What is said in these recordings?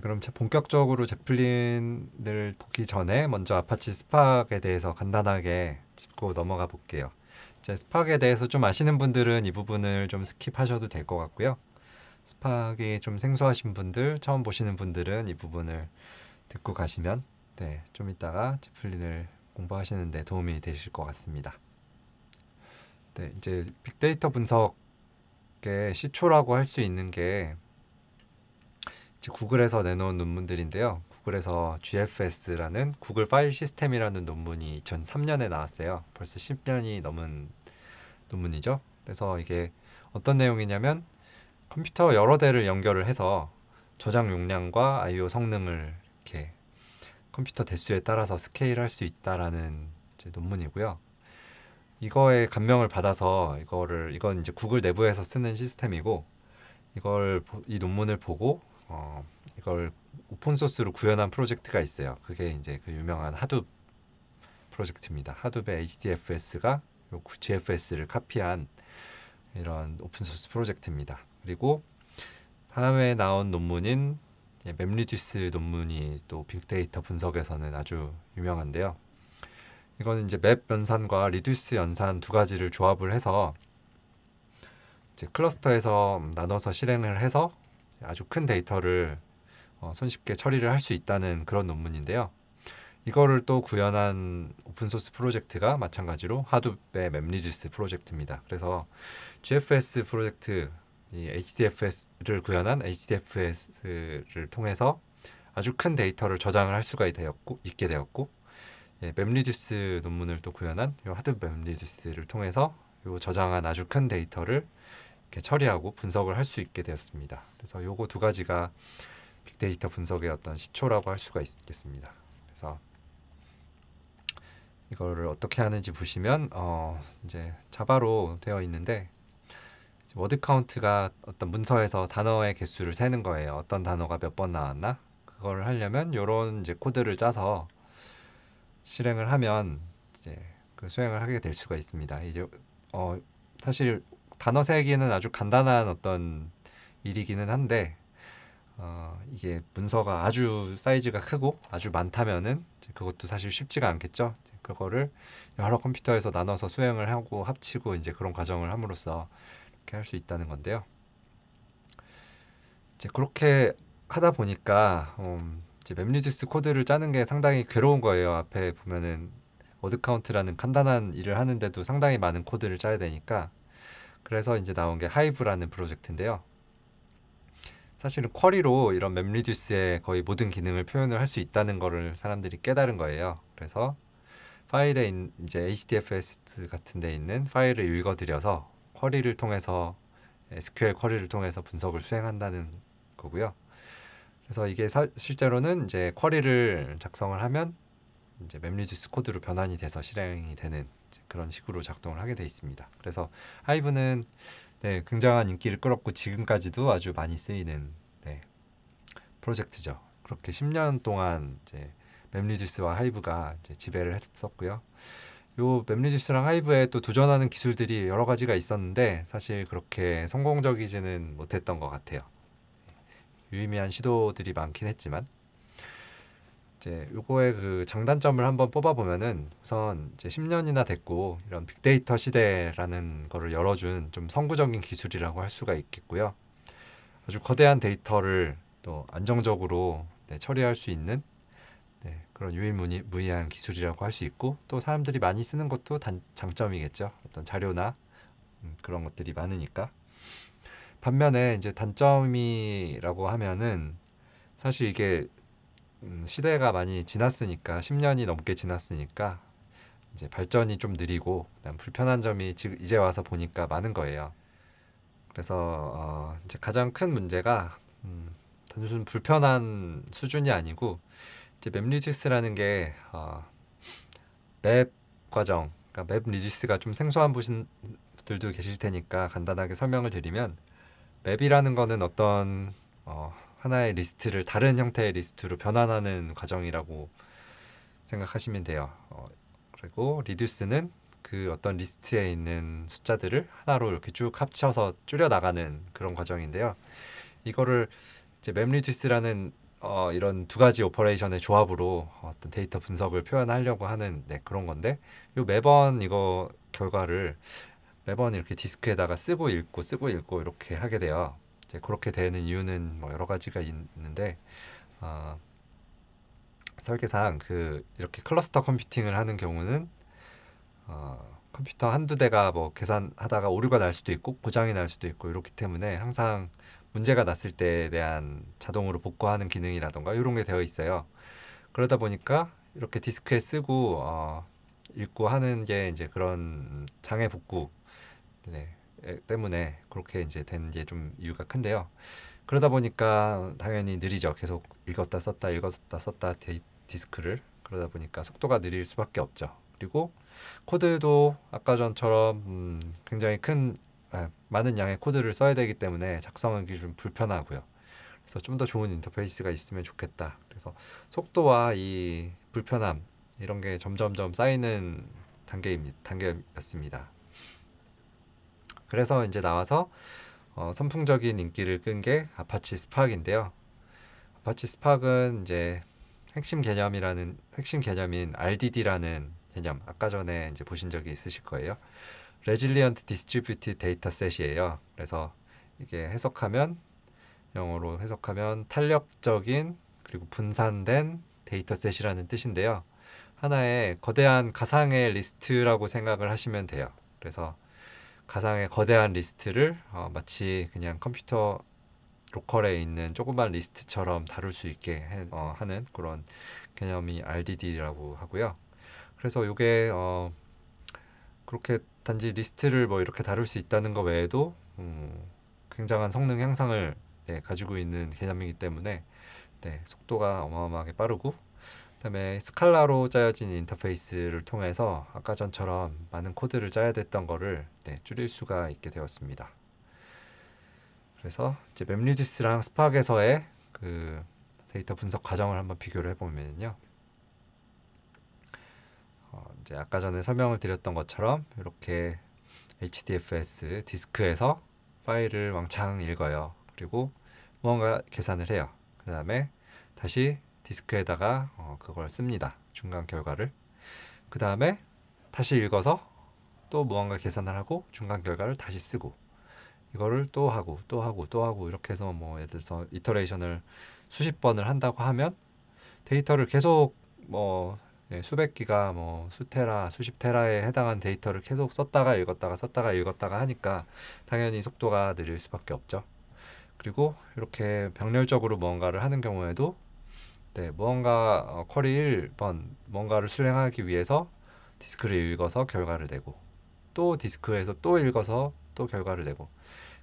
그럼 본격적으로 제플린을 보기 전에 먼저 아파치 스팍에 대해서 간단하게 짚고 넘어가 볼게요. 이제 스팍에 대해서 좀 아시는 분들은 이 부분을 좀 스킵하셔도 될 것 같고요. 스팍이 좀 생소하신 분들, 처음 보시는 분들은 이 부분을 듣고 가시면 좀 이따가 제플린을 공부하시는데 도움이 되실 것 같습니다. 이제 빅데이터 분석의 시초라고 할 수 있는 게 이제 구글에서 내놓은 논문들인데요. 구글에서 GFS라는 구글 파일 시스템이라는 논문이 2003년에 나왔어요. 벌써 10년이 넘은 논문이죠. 그래서 이게 어떤 내용이냐면 컴퓨터 여러 대를 연결을 해서 저장 용량과 I/O 성능을 이렇게 컴퓨터 대수에 따라서 스케일할 수 있다라는 이제 논문이고요. 이거에 감명을 받아서 이건 이제 구글 내부에서 쓰는 시스템이고 이 논문을 보고 이걸 오픈 소스로 구현한 프로젝트가 있어요. 그게 이제 그 유명한 하둡 프로젝트입니다. 하둡의 HDFS가 GFS를 카피한 이런 오픈 소스 프로젝트입니다. 그리고 다음에 나온 논문인 맵리듀스 논문이 또 빅데이터 분석에서는 아주 유명한데요. 이거는 이제 맵 연산과 리듀스 연산 두 가지를 조합을 해서 이제 클러스터에서 나눠서 실행을 해서 아주 큰 데이터를 손쉽게 처리를 할 수 있다는 그런 논문인데요. 이거를 또 구현한 오픈소스 프로젝트가 마찬가지로 하둡의 맵리듀스 프로젝트입니다. 그래서 GFS 프로젝트, 이 HDFS를 구현한 HDFS를 통해서 아주 큰 데이터를 저장을 할 수가 있게 되었고 맵리듀스 논문을 또 구현한 이 하둡 맵리듀스를 통해서 이 저장한 아주 큰 데이터를 이렇게 처리하고 분석을 할 수 있게 되었습니다. 그래서 요거 두 가지가 빅데이터 분석의 어떤 시초라고 할 수가 있겠습니다. 그래서 이거를 어떻게 하는지 보시면 이제 자바로 되어 있는데 워드 카운트가 어떤 문서에서 단어의 개수를 세는 거예요. 어떤 단어가 몇 번 나왔나? 그걸 하려면 이런 이제 코드를 짜서 실행을 하면 이제 그 수행을 하게 될 수가 있습니다. 이제 사실 단어 세기는 아주 간단한 어떤 일이기는 한데 이게 문서가 아주 사이즈가 크고 아주 많다면은 그것도 사실 쉽지가 않겠죠. 그거를 여러 컴퓨터에서 나눠서 수행을 하고 합치고 이제 그런 과정을 함으로써 이렇게 할 수 있다는 건데요. 이제 그렇게 하다 보니까 이제 맵리듀스 코드를 짜는 게 상당히 괴로운 거예요. 앞에 보면은 워드 카운트라는 간단한 일을 하는데도 상당히 많은 코드를 짜야 되니까 그래서 이제 나온 게 하이브라는 프로젝트인데요. 사실은 쿼리로 이런 맵리듀스의 거의 모든 기능을 표현을 할 수 있다는 거를 사람들이 깨달은 거예요. 그래서 파일에 이제 HDFS 같은 데 있는 파일을 읽어들여서 쿼리를 통해서 SQL 쿼리를 통해서 분석을 수행한다는 거고요. 그래서 이게 실제로는 이제 쿼리를 작성을 하면 이제 맵리듀스 코드로 변환이 돼서 실행이 되는 그런 식으로 작동을 하게 돼 있습니다. 그래서 하이브는 굉장한 인기를 끌었고 지금까지도 아주 많이 쓰이는 프로젝트죠. 그렇게 10년 동안 이제 맵리듀스와 하이브가 이제 지배를 했었고요. 요 맵리듀스랑 하이브에 또 도전하는 기술들이 여러 가지가 있었는데 사실 그렇게 성공적이지는 못했던 것 같아요. 유의미한 시도들이 많긴 했지만 이제 요거의 그 장단점을 한번 뽑아보면은 우선 이제 10년이나 됐고 이런 빅데이터 시대라는 거를 열어준 좀 선구적인 기술이라고 할 수가 있겠고요. 아주 거대한 데이터를 또 안정적으로 처리할 수 있는 그런 유일무이한 기술이라고 할 수 있고 또 사람들이 많이 쓰는 것도 장점이겠죠. 어떤 자료나 그런 것들이 많으니까. 반면에 이제 단점이라고 하면은 사실 이게 시대가 많이 지났으니까 10년이 넘게 지났으니까 이제 발전이 좀 느리고 그다음 불편한 점이 이제 와서 보니까 많은 거예요. 그래서 이제 가장 큰 문제가 단순 불편한 수준이 아니고 이제 맵리듀스라는 게 맵 과정, 그러니까 맵 리듀스가 좀 생소한 분들도 계실 테니까 간단하게 설명을 드리면 맵이라는 거는 어떤 하나의 리스트를 다른 형태의 리스트로 변환하는 과정이라고 생각하시면 돼요. 그리고 리듀스는 그 어떤 리스트에 있는 숫자들을 하나로 이렇게 쭉 합쳐서 줄여 나가는 그런 과정인데요. 이거를 이제 맵리듀스라는 이런 두 가지 오퍼레이션의 조합으로 어떤 데이터 분석을 표현하려고 하는 그런 건데 요 매번 이거 결과를 매번 이렇게 디스크에다가 쓰고 읽고 이렇게 하게 돼요. 이제 그렇게 되는 이유는 뭐 여러 가지가 있는데 어, 설계상 이렇게 클러스터 컴퓨팅을 하는 경우는 컴퓨터 한두 대가 뭐 계산하다가 오류가 날 수도 있고 고장이 날 수도 있고 이렇기 때문에 항상 문제가 났을 때에 대한 자동으로 복구하는 기능이라던가 이런 게 되어 있어요. 그러다 보니까 이렇게 디스크에 쓰고 읽고 하는 게 이제 그런 장애 복구 때문에 그렇게 이제 된 게 좀 이유가 큰데요. 그러다 보니까 당연히 느리죠. 계속 읽었다 썼다 디스크를. 그러다 보니까 속도가 느릴 수밖에 없죠. 그리고 코드도 아까 전처럼 굉장히 많은 양의 코드를 써야 되기 때문에 작성하기 좀 불편하고요. 그래서 좀 더 좋은 인터페이스가 있으면 좋겠다. 그래서 속도와 이 불편함 이런 게 점점점 쌓이는 단계였습니다. 그래서 이제 나와서 선풍적인 인기를 끈 게 아파치 스팍인데요. 아파치 스팍은 이제 핵심 개념인 RDD라는 개념 아까 전에 이제 보신 적이 있으실 거예요. Resilient Distributed Dataset이에요. 그래서 이게 영어로 해석하면 탄력적인 그리고 분산된 데이터셋이라는 뜻인데요. 하나의 거대한 가상의 리스트라고 생각을 하시면 돼요. 그래서 가상의 거대한 리스트를 마치 그냥 컴퓨터 로컬에 있는 조그만 리스트처럼 다룰 수 있게 하는 그런 개념이 RDD라고 하고요. 그래서 이게 그렇게 단지 리스트를 뭐 이렇게 다룰 수 있다는 것 외에도 굉장한 성능 향상을 가지고 있는 개념이기 때문에 속도가 어마어마하게 빠르고 그다음에 스칼라로 짜여진 인터페이스를 통해서 아까 전처럼 많은 코드를 짜야 됐던 거를 줄일 수가 있게 되었습니다. 그래서 이제 맵리듀스랑 스팍에서의 그 데이터 분석 과정을 한번 비교를 해보면요. 이제 아까 전에 설명을 드렸던 것처럼 이렇게 HDFS 디스크에서 파일을 왕창 읽어요. 그리고 무언가 계산을 해요. 그 다음에 다시 디스크에다가 그걸 씁니다. 중간 결과를. 그 다음에 다시 읽어서 또 무언가 계산을 하고 중간 결과를 다시 쓰고 이거를 또 하고 이렇게 해서 뭐 예를 들어서 이터레이션을 수십 번을 한다고 하면 데이터를 계속 뭐 수백 기가 뭐 수테라 수십 테라에 해당한 데이터를 계속 썼다가 읽었다가 하니까 당연히 속도가 느릴 수밖에 없죠. 그리고 이렇게 병렬적으로 무언가를 하는 경우에도 무언가 쿼리 1번 뭔가를 수행하기 위해서 디스크를 읽어서 결과를 내고 또 디스크에서 또 읽어서 또 결과를 내고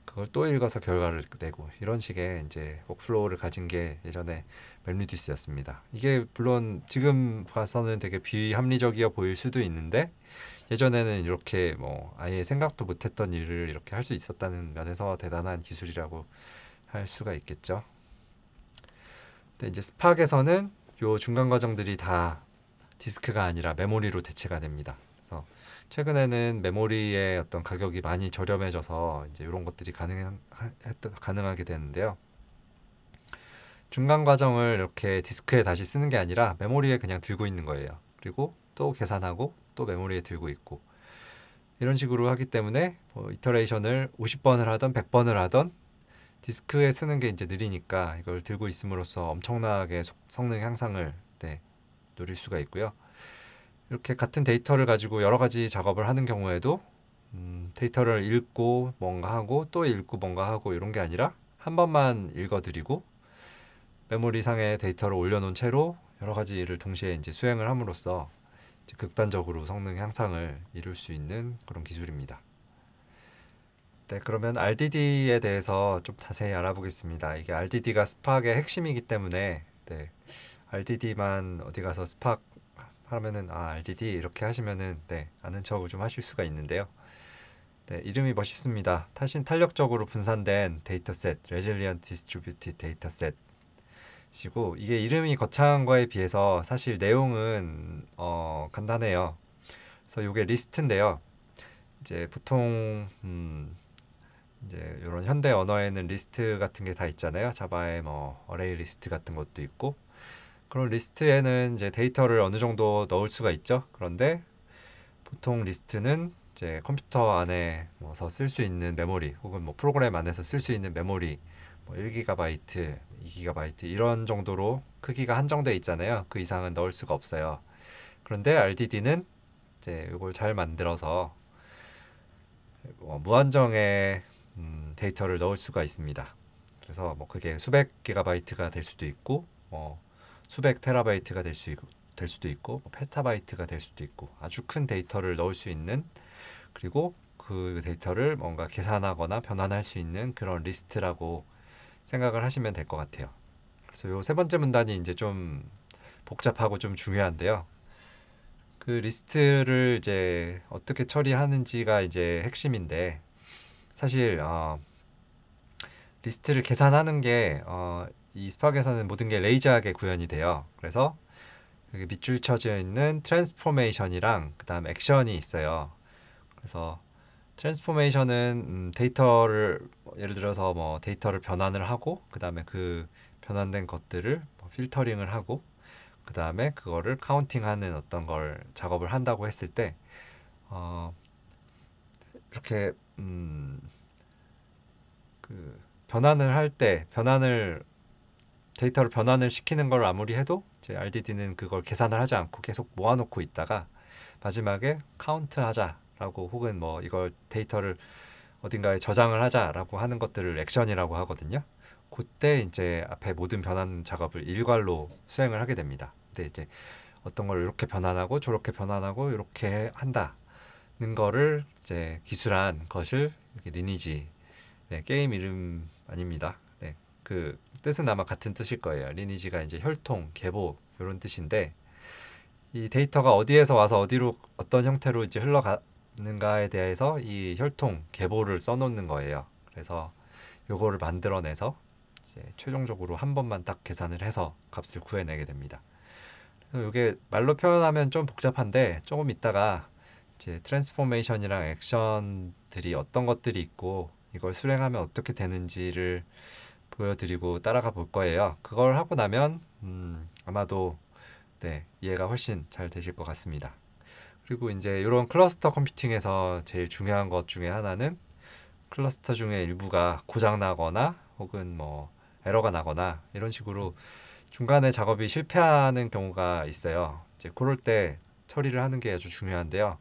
그걸 또 읽어서 결과를 내고 이런 식의 이제 워크플로우를 가진 게 예전에 맵리듀스였습니다. 이게 물론 지금 봐서는 되게 비합리적이어 보일 수도 있는데 예전에는 이렇게 뭐 아예 생각도 못했던 일을 이렇게 할 수 있었다는 면에서 대단한 기술이라고 할 수가 있겠죠. 근데 이제 스팍에서는 요 중간 과정들이 다 디스크가 아니라 메모리로 대체가 됩니다. 그래서 최근에는 메모리의 어떤 가격이 많이 저렴해져서 이제 이런 것들이 가능하게 되는데요. 중간 과정을 이렇게 디스크에 다시 쓰는 게 아니라 메모리에 그냥 들고 있는 거예요. 그리고 또 계산하고 또 메모리에 들고 있고 이런 식으로 하기 때문에 뭐 이터레이션을 50번을 하던 100번을 하던 디스크에 쓰는 게 이제 느리니까 이걸 들고 있음으로써 엄청나게 성능 향상을 노릴 수가 있고요. 이렇게 같은 데이터를 가지고 여러 가지 작업을 하는 경우에도 데이터를 읽고 뭔가 하고 또 읽고 뭔가 하고 이런 게 아니라 한 번만 읽어드리고 메모리 상에 데이터를 올려놓은 채로 여러 가지 일을 동시에 이제 수행을 함으로써 이제 극단적으로 성능 향상을 이룰 수 있는 그런 기술입니다. 그러면 RDD에 대해서 좀 자세히 알아보겠습니다. 이게 RDD가 스팍의 핵심이기 때문에 RDD만 어디 가서 스팍 하면은 RDD 이렇게 하시면은 아는 척을 좀 하실 수가 있는데요. 이름이 멋있습니다. 탄력적으로 분산된 데이터셋, Resilient Distributed Dataset 이고 이게 이름이 거창한 거에 비해서 사실 내용은 간단해요. 그래서 이게 리스트인데요. 이제 보통 이제 이런 현대 언어에는 리스트 같은 게 다 있잖아요. 자바에 뭐 어레이 리스트 같은 것도 있고, 그런 리스트에는 이제 데이터를 어느 정도 넣을 수가 있죠. 그런데 보통 리스트는 이제 컴퓨터 안에서 쓸 수 있는 메모리, 혹은 뭐 프로그램 안에서 쓸 수 있는 메모리, 뭐 1기가바이트, 2기가바이트 이런 정도로 크기가 한정돼 있잖아요. 그 이상은 넣을 수가 없어요. 그런데 RDD는 이제 이걸 잘 만들어서 무한정의 데이터를 넣을 수가 있습니다. 그래서 뭐 그게 수백 기가바이트가 될 수도 있고, 수백 테라바이트가 될 수도 있고, 뭐 페타바이트가 될 수도 있고, 아주 큰 데이터를 넣을 수 있는, 그리고 그 데이터를 뭔가 계산하거나 변환할 수 있는 그런 리스트라고 생각을 하시면 될 것 같아요. 그래서 요 세 번째 문단이 이제 좀 복잡하고 좀 중요한데요. 그 리스트를 이제 어떻게 처리하는지가 이제 핵심인데, 사실 리스트를 계산하는 게 이 스팍에서는 모든 게 레이저하게 구현이 돼요. 그래서 여기 밑줄 쳐져 있는 트랜스포메이션이랑 그다음 액션이 있어요. 그래서 트랜스포메이션은 데이터를 예를 들어서 뭐 데이터를 변환을 하고, 그다음에 그 변환된 것들을 뭐 필터링을 하고, 그다음에 그거를 카운팅하는 어떤 걸 작업을 한다고 했을 때 어, 이렇게 그 변환을 할 때 데이터를 변환을 시키는 걸 아무리 해도 제 RDD는 그걸 계산을 하지 않고 계속 모아놓고 있다가 마지막에 카운트 하자라고, 혹은 뭐 이걸 데이터를 어딘가에 저장을 하자라고 하는 것들을 액션이라고 하거든요. 그때 이제 앞에 모든 변환 작업을 일괄로 수행을 하게 됩니다. 근데 이제 어떤 걸 이렇게 변환하고 저렇게 변환하고 이렇게 한다는 거를 이제 기술한 것을 이렇게 리니지, 네, 게임 이름 아닙니다. 네, 그 뜻은 아마 같은 뜻일 거예요. 리니지가 이제 혈통, 계보 이런 뜻인데, 이 데이터가 어디에서 와서 어디로 어떤 형태로 이제 흘러가는가에 대해서 이 혈통, 계보를 써놓는 거예요. 그래서 요거를 만들어내서 이제 최종적으로 한 번만 딱 계산을 해서 값을 구해내게 됩니다. 그래서 이게 말로 표현하면 좀 복잡한데, 조금 있다가 이제 트랜스포메이션이랑 액션들이 어떤 것들이 있고 이걸 수행하면 어떻게 되는지를 보여드리고 따라가 볼 거예요. 그걸 하고 나면 아마도 네, 이해가 훨씬 잘 되실 것 같습니다. 그리고 이제 이런 클러스터 컴퓨팅에서 제일 중요한 것 중에 하나는 클러스터 중에 일부가 고장 나거나 혹은 뭐 에러가 나거나 이런 식으로 중간에 작업이 실패하는 경우가 있어요. 이제 그럴 때 처리를 하는 게 아주 중요한데요.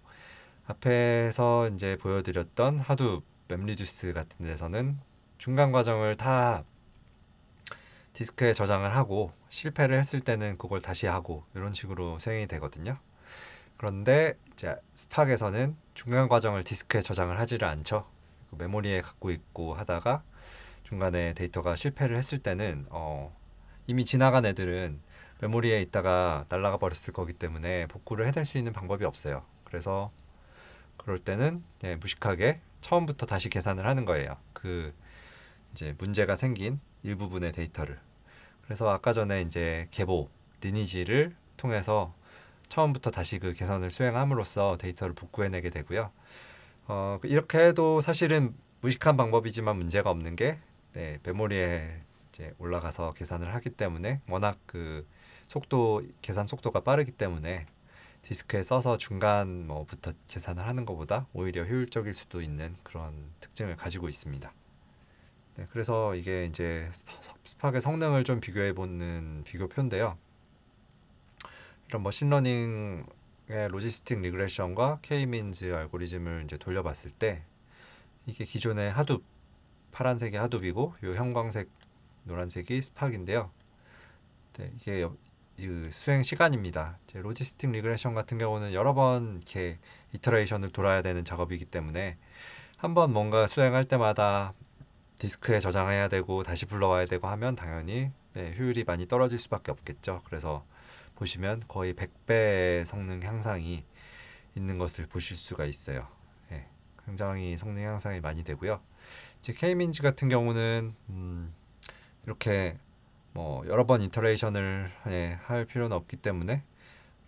앞에서 이제 보여드렸던 하둡, 맵리듀스 같은 데서는 중간 과정을 다 디스크에 저장을 하고 실패를 했을 때는 그걸 다시 하고 이런 식으로 수행이 되거든요. 그런데 이제 스팍에서는 중간 과정을 디스크에 저장을 하지를 않죠. 메모리에 갖고 있고 하다가 중간에 데이터가 실패를 했을 때는 이미 지나간 애들은 메모리에 있다가 날아가 버렸을 거기 때문에 복구를 해낼 수 있는 방법이 없어요. 그래서 그럴 때는 네, 무식하게 처음부터 다시 계산을 하는 거예요. 그 이제 문제가 생긴 일부분의 데이터를. 그래서 아까 전에 이제 계보, 리니지를 통해서 처음부터 다시 그 계산을 수행함으로써 데이터를 복구해내게 되고요. 이렇게 해도 사실은 무식한 방법이지만 문제가 없는 게 네, 메모리에 이제 올라가서 계산을 하기 때문에 워낙 그 계산 속도가 빠르기 때문에 디스크에 써서 중간 뭐부터 계산을 하는 것보다 오히려 효율적일 수도 있는 그런 특징을 가지고 있습니다. 네, 그래서 이게 이제 스팍의 성능을 좀 비교해 보는 비교표인데요. 이런 머신러닝의 로지스틱 리그레션과 K-민즈 알고리즘을 이제 돌려봤을 때 이게 기존의 하둡, 파란색이 하둡이고 이 형광색 노란색이 스팍인데요. 네, 이게 이 수행 시간입니다. 이제 로지스틱 리그레션 같은 경우는 여러 번 이렇게 이터레이션을 돌아야 되는 작업이기 때문에 한번 뭔가 수행할 때마다 디스크에 저장해야 되고 다시 불러와야 되고 하면 당연히 네, 효율이 많이 떨어질 수밖에 없겠죠. 그래서 보시면 거의 100배 성능 향상이 있는 것을 보실 수가 있어요. 네, 굉장히 성능 향상이 많이 되고요. 이제 K-민즈 같은 경우는 이렇게 뭐 여러 번 이터레이션을 할 필요는 없기 때문에,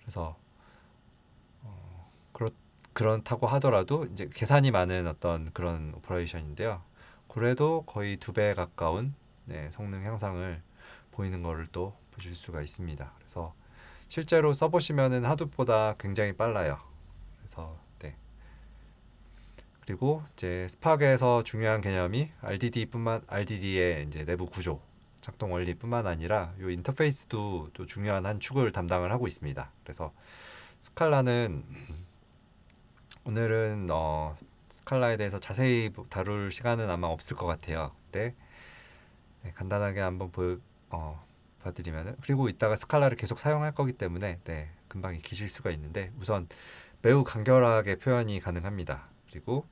그래서 그렇다고 하더라도 이제 계산이 많은 어떤 그런 오퍼레이션인데요. 그래도 거의 2배 가까운 성능 향상을 보이는 거를 또 보실 수가 있습니다. 그래서 실제로 써보시면은 하둡보다 굉장히 빨라요. 그래서 그리고 이제 스팍에서 중요한 개념이 RDD의 이제 내부 구조, 작동 원리뿐만 아니라 이 인터페이스도 또 중요한 한 축을 담당을 하고 있습니다. 그래서 스칼라는 오늘은 스칼라에 대해서 자세히 다룰 시간은 아마 없을 것 같아요. 근데 간단하게 한번 봐드리면은, 그리고 이따가 스칼라를 계속 사용할 거기 때문에 금방 익히실 수가 있는데, 우선 매우 간결하게 표현이 가능합니다. 그리고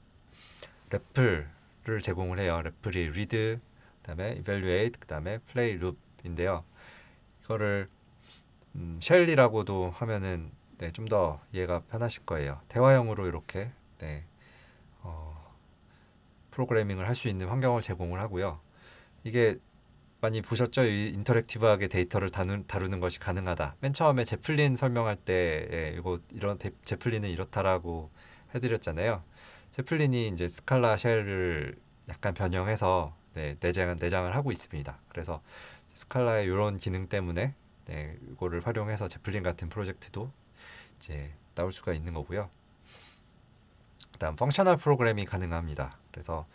래플을 제공을 해요. 래플이 read, 그다음에 evaluate, 그다음에 play loop인데요. 이거를 쉘이라고도 하면은 좀 더 이해가 편하실 거예요. 대화형으로 이렇게 프로그래밍을 할 수 있는 환경을 제공을 하고요. 이게 많이 보셨죠? 이 인터랙티브하게 데이터를 다루는 것이 가능하다. 맨 처음에 제플린 설명할 때 이런 제플린은 이렇다라고 해드렸잖아요. 제플린이 이제 스칼라 쉘을 약간 변형해서 내장을 하고 있습니다. 그래서 스칼라의 이런 기능 때문에 이거를 활용해서 제플린 같은 프로젝트도 이제 나올 수가 있는 거고요. 그다음 펑셔널 프로그램이 가능합니다. 그래서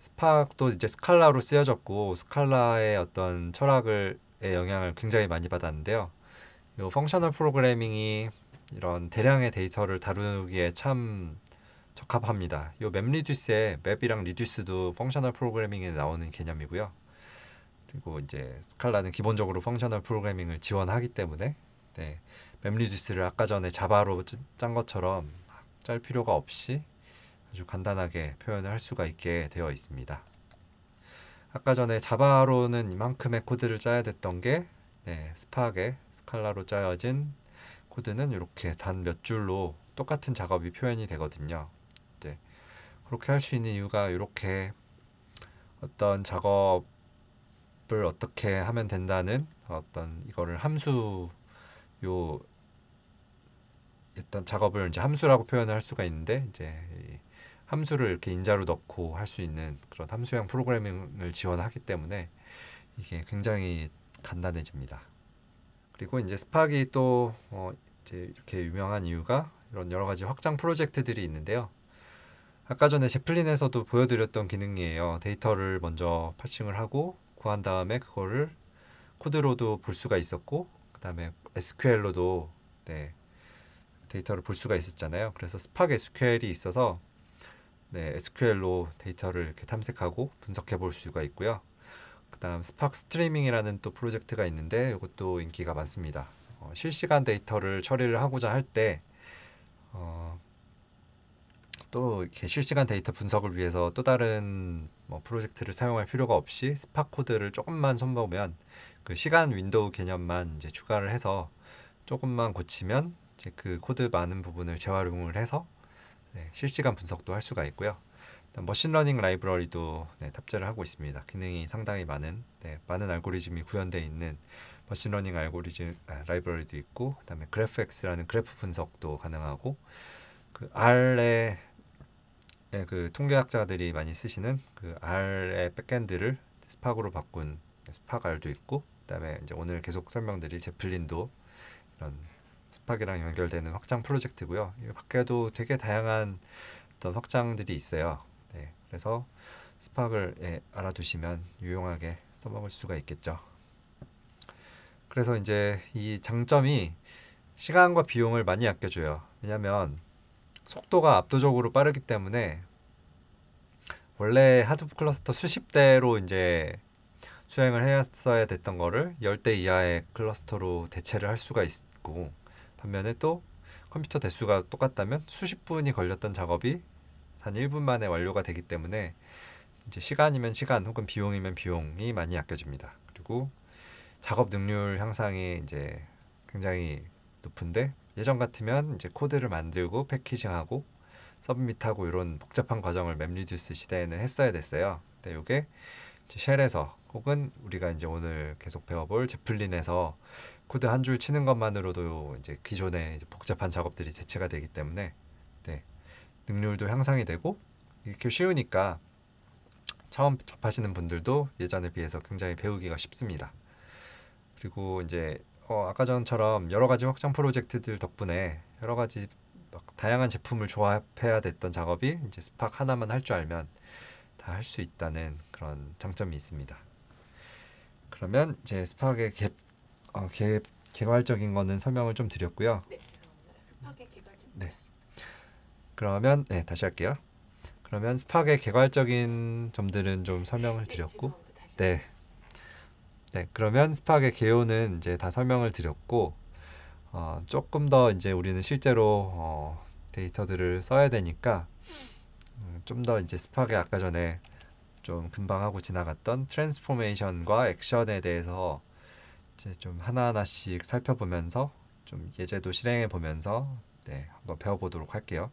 스팍도 이제 스칼라로 쓰여졌고 스칼라의 어떤 철학의 영향을 굉장히 많이 받았는데요. 이 펑셔널 프로그래밍이 이런 대량의 데이터를 다루기에 참 적합합니다. 이 맵리듀스의 맵이랑 리듀스도 펑셔널 프로그래밍에 나오는 개념이고요. 그리고 이제 스칼라는 기본적으로 펑셔널 프로그래밍을 지원하기 때문에 맵리듀스를 아까 전에 자바로 짠 것처럼 짤 필요가 없이 아주 간단하게 표현을 할 수가 있게 되어 있습니다. 아까 전에 자바로는 이만큼의 코드를 짜야 됐던 게 스팍에 스칼라로 짜여진 코드는 이렇게 단 몇 줄로 똑같은 작업이 표현이 되거든요. 그렇게 할 수 있는 이유가 이렇게 어떤 작업을 어떻게 하면 된다는 어떤 이거를 어떤 작업을 이제 함수라고 표현을 할 수가 있는데 이제 함수를 이렇게 인자로 넣고 할 수 있는 그런 함수형 프로그래밍을 지원하기 때문에 이게 굉장히 간단해집니다. 그리고 이제 스팍이 또 이제 이렇게 유명한 이유가 이런 여러 가지 확장 프로젝트들이 있는데요. 아까 전에 제플린에서도 보여드렸던 기능이에요. 데이터를 먼저 파싱을 하고 구한 다음에 그거를 코드로도 볼 수가 있었고 그 다음에 SQL로도 데이터를 볼 수가 있었잖아요. 그래서 스팍 SQL이 있어서 SQL로 데이터를 이렇게 탐색하고 분석해 볼 수가 있고요. 그 다음 스팍 스트리밍이라는 또 프로젝트가 있는데 이것도 인기가 많습니다. 실시간 데이터를 처리를 하고자 할 때 또 이렇게 실시간 데이터 분석을 위해서 또 다른 프로젝트를 사용할 필요가 없이 스팍 코드를 조금만 손보면 그 시간 윈도우 개념만 이제 추가를 해서 조금만 고치면 이제 그 코드 많은 부분을 재활용을 해서 실시간 분석도 할 수가 있고요. 머신러닝 라이브러리도 탑재를 하고 있습니다. 기능이 상당히 많은 알고리즘이 구현되어 있는 머신러닝 라이브러리도 있고, 그다음에 그래프엑스라는 그래프 분석도 가능하고, 그 R의 그 통계학자들이 많이 쓰시는 그 R의 백엔드를 스팍으로 바꾼 스팍 R도 있고, 그다음에 이제 오늘 계속 설명드릴 제플린도 이런 스팍이랑 연결되는 확장 프로젝트고요. 이 밖에도 되게 다양한 어떤 확장들이 있어요. 그래서 스팍을 알아두시면 유용하게 써먹을 수가 있겠죠. 그래서 이제 이 장점이 시간과 비용을 많이 아껴줘요. 왜냐하면 속도가 압도적으로 빠르기 때문에 원래 하드북 클러스터 수십 대로 이제 수행을 했어야 됐던 거를 10대 이하의 클러스터로 대체를 할 수가 있고, 반면에 또 컴퓨터 대수가 똑같다면 수십 분이 걸렸던 작업이 한 1분 만에 완료가 되기 때문에 이제 시간이면 시간 혹은 비용이면 비용이 많이 아껴집니다. 그리고 작업 능률 향상이 이제 굉장히 높은데, 예전 같으면 이제 코드를 만들고 패키징하고 서브밋하고 이런 복잡한 과정을 맵리듀스 시대에는 했어야 됐어요. 근데 이게 쉘에서 혹은 우리가 이제 오늘 계속 배워볼 제플린에서 코드 한 줄 치는 것만으로도 이제 기존의 이제 복잡한 작업들이 대체가 되기 때문에 능률도 향상이 되고 이렇게 쉬우니까 처음 접하시는 분들도 예전에 비해서 굉장히 배우기가 쉽습니다. 그리고 이제 아까 전처럼 여러 가지 확장 프로젝트들 덕분에 여러 가지 막 다양한 제품을 조합해야 됐던 작업이 이제 스팍 하나만 할 줄 알면 다 할 수 있다는 그런 장점이 있습니다. 그러면 이제 스팍의 개괄적인 거는 설명을 좀 드렸고요. 네, 죄송합니다. 스팍의 개괄 좀 네. 다시. 그러면 다시 할게요. 그러면 스팍의 개괄적인 점들은 좀 설명을 네, 드렸고, 죄송합니다. 다시. 네, 그러면 스팍의 개요는 이제 다 설명을 드렸고, 조금 더 이제 우리는 실제로 데이터들을 써야 되니까 좀 더 이제 스팍의 아까 전에 좀 금방 하고 지나갔던 트랜스포메이션과 액션에 대해서 이제 좀 하나하나씩 살펴보면서 좀 예제도 실행해 보면서 한번 배워보도록 할게요.